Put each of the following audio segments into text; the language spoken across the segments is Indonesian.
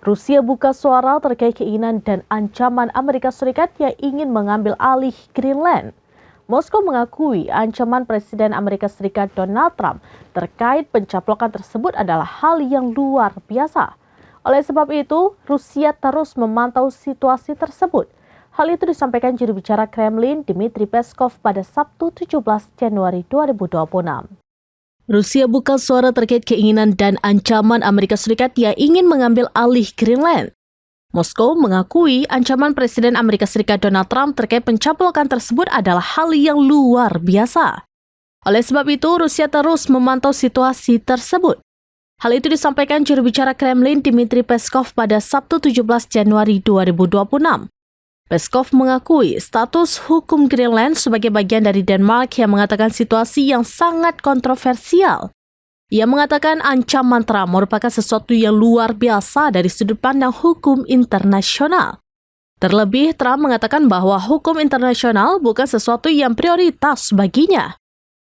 Rusia buka suara terkait keinginan dan ancaman Amerika Serikat yang ingin mengambil alih Greenland. Moskow mengakui ancaman Presiden Amerika Serikat Donald Trump terkait pencaplokan tersebut adalah hal yang luar biasa. Oleh sebab itu, Rusia terus memantau situasi tersebut. Hal itu disampaikan juru bicara Kremlin Dmitry Peskov pada Sabtu 17 Januari 2026. Rusia buka suara terkait keinginan dan ancaman Amerika Serikat yang ingin mengambil alih Greenland. Moskow mengakui ancaman Presiden Amerika Serikat Donald Trump terkait pencaplokan tersebut adalah hal yang luar biasa. Oleh sebab itu, Rusia terus memantau situasi tersebut. Hal itu disampaikan juru bicara Kremlin Dmitry Peskov pada Sabtu 17 Januari 2026. Peskov mengakui status hukum Greenland sebagai bagian dari Denmark yang mengatakan situasi yang sangat kontroversial. Ia mengatakan ancaman Trump merupakan sesuatu yang luar biasa dari sudut pandang hukum internasional. Terlebih, Trump mengatakan bahwa hukum internasional bukan sesuatu yang prioritas baginya.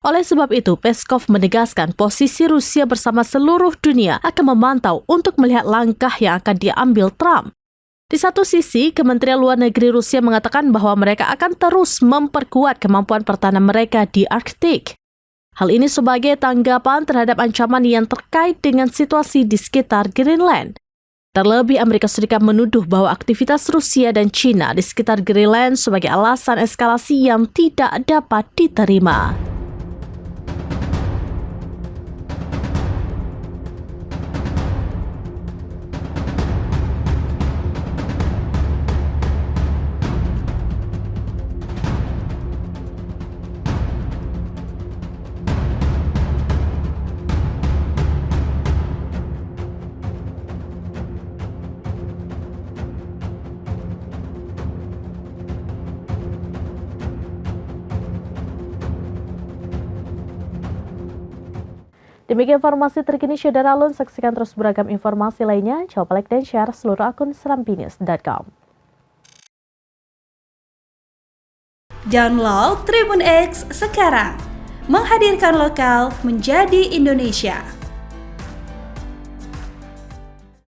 Oleh sebab itu, Peskov menegaskan posisi Rusia bersama seluruh dunia akan memantau untuk melihat langkah yang akan diambil Trump. Di satu sisi, Kementerian Luar Negeri Rusia mengatakan bahwa mereka akan terus memperkuat kemampuan pertahanan mereka di Arktik. Hal ini sebagai tanggapan terhadap ancaman yang terkait dengan situasi di sekitar Greenland. Terlebih, Amerika Serikat menuduh bahwa aktivitas Rusia dan China di sekitar Greenland sebagai alasan eskalasi yang tidak dapat diterima. Demikian informasi terkini Saudara Alun, saksikan terus beragam informasi lainnya. Coba like dan share seluruh akun serambinews.com. Download Tribun X sekarang, menghadirkan lokal menjadi Indonesia.